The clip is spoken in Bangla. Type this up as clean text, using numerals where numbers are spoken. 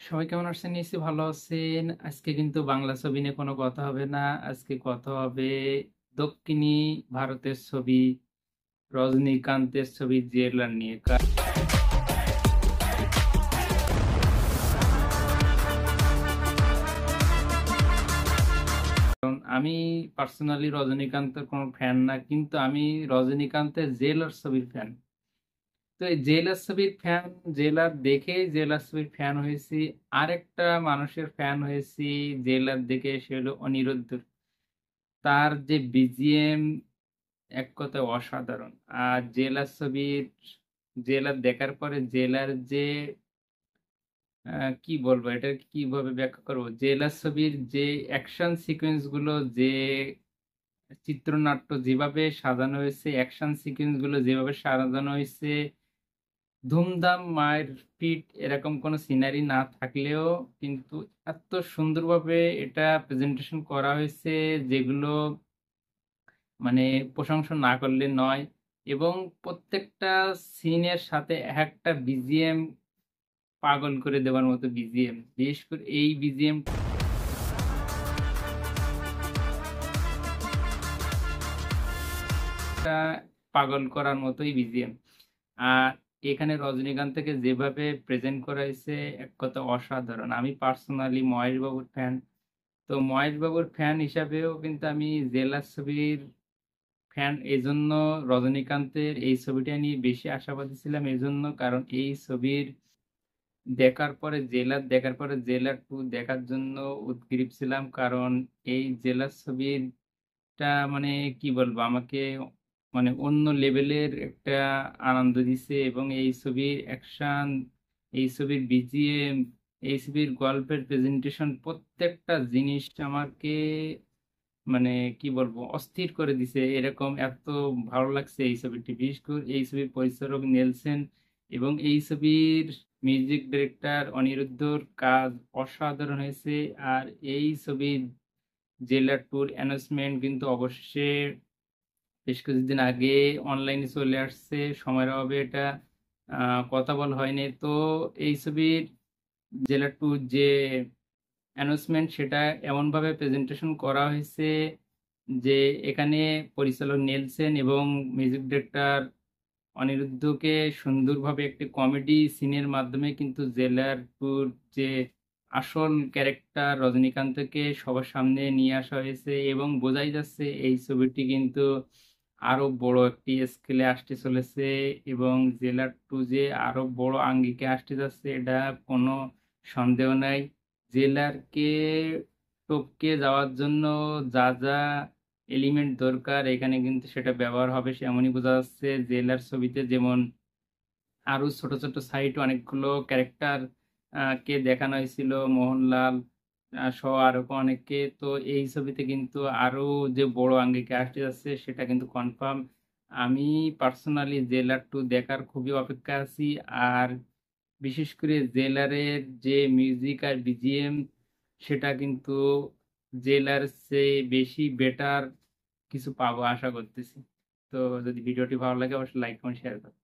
সবাই কেমন আছেন? নিশ্চয়ই ভালো আছেন। আজকে কিন্তু বাংলা ছবি নিয়ে কোনো কথা হবে না। আজকে কথা হবে দক্ষিণী ভারতের ছবি, রজনীকান্তের ছবি 'জেলার' নিয়ে। কারণ আমি পার্সোনালি রজনীকান্তের কোনো ফ্যান না, কিন্তু আমি রজনীকান্তের 'জেলার' ছবির ফ্যান। তো এই 'জেলার' ছবির ফ্যান, 'জেলার' দেখেই 'জেলার' ছবির ফ্যান হয়েছি। আরেকটা মানুষের ফ্যান হয়েছি 'জেলার' দেখে, সে হলো অনিরুদ্ধ। তার যে বিজিএম এক কথায় অসাধারণ। আর জেলার ছবির, জেলার দেখার পরে জেলার যে কি বলবো, এটা কিভাবে ব্যাখ্যা করবো, জেলার ছবির যে অ্যাকশন সিকোয়েন্স গুলো, যে চিত্রনাট্য যেভাবে সাজানো হয়েছে, অ্যাকশন সিকোয়েন্স গুলো যেভাবে সাজানো হয়েছে, ধুমধাম মারপিট এরকম কোনো সিনারি না থাকলেও কিন্তু এত সুন্দরভাবে এটা প্রেজেন্টেশন করা হয়েছে, যেগুলো মানে প্রশংসা না করলে নয়। এবং প্রত্যেকটা সিনের সাথে একটা বিজিএম পাগল করে দেওয়ার মতো বিজিএম, বিশেষ করে এই বিজিএমটা পাগল করার মতোই বিজিএম। আর এখানে রজনীকান্তকে যেভাবে প্রেজেন্ট করা হয়েছে, এক কথা অসাধারণ। আমি পার্সোনালি মহেশ বাবুর ফ্যান। তো মহেশ বাবুর ফ্যান হিসাবেও কিন্তু আমি জেলার ছবির ফ্যান। এজন্য রজনীকান্তের এই ছবিটা নিয়ে বেশি আশাবাদী ছিলাম, এজন্য কারণ এই ছবির দেখার পরে জেলার টু দেখার জন্য উদগ্রীব ছিলাম। কারণ এই জেলার ছবিটা মানে কি বলবো, আমাকে মানে অন্য লেভেলের একটা আনন্দ দিছে। এবং এই ছবির অ্যাকশন, এই ছবির বিজিএম, এই ছবির গল্পের প্রেজেন্টেশন, প্রত্যেকটা জিনিস আমাকে মানে কি বলবো অস্থির করে দিছে। এরকম এত ভালো লাগছে এই ছবিটি। বিশেষ করে এই ছবির পরিচালক নেলসন এবং এই ছবির মিউজিক ডিরেক্টর অনিরুদ্ধর কাজ অসাধারণ হয়েছে। আর এই ছবির জেলার ট্যুর অ্যানাউন্সমেন্ট কিন্তু অবশেষে বেশ কিছুদিন আগে অনলাইনে চলে আসছে। সময়ের অভাবে এটা কথা বলা হয়নি। তো এই ছবির জেলার ট্যুর যে অ্যানাউন্সমেন্ট, সেটা এমনভাবে প্রেজেন্টেশন করা হয়েছে যে এখানে পরিচালক নেলসন এবং মিউজিক ডিরেক্টর অনিরুদ্ধকে সুন্দরভাবে একটি কমেডি সিনের মাধ্যমে কিন্তু জেলার টুর যে আসল ক্যারেক্টার রজনীকান্তকে সবার সামনে নিয়ে আসা হয়েছে। এবং বোঝাই যাচ্ছে এই ছবিটি কিন্তু আরো বড় একটি স্কেলে আসতে চলেছে, এবং জেলার টু যে আরো বড় আঙ্গিকে আসতে যাচ্ছে, এটা কোনো সন্দেহ নাই। জেলারকে টপকে যাওয়ার জন্য যা যা এলিমেন্ট দরকার, এখানে কিন্তু সেটা ব্যবহার হবে, সে এমনই বোঝা যাচ্ছে। জেলার ছবিতে যেমন আরো ছোট ছোট সাইট অনেকগুলো ক্যারেক্টার কে দেখানো হয়েছিল, মোহনলাল সহ আরো অনেককে। তো এই ছবিতে কিন্তু আরো যে বড় আঙ্গিকে আসতে যাচ্ছে, সেটা কিন্তু কনফার্ম। আমি পার্সোনালি জেলার টু দেখার খুবই অপেক্ষা আছি। আর বিশেষ করে জেলারের যে মিউজিক আর বিজিএম, সেটা কিন্তু জেলার চেয়ে বেশি বেটার কিছু পাবো আশা করতেছি। তো যদি ভিডিওটি ভালো লাগে অবশ্যই লাইক কমেন্ট শেয়ার করুন।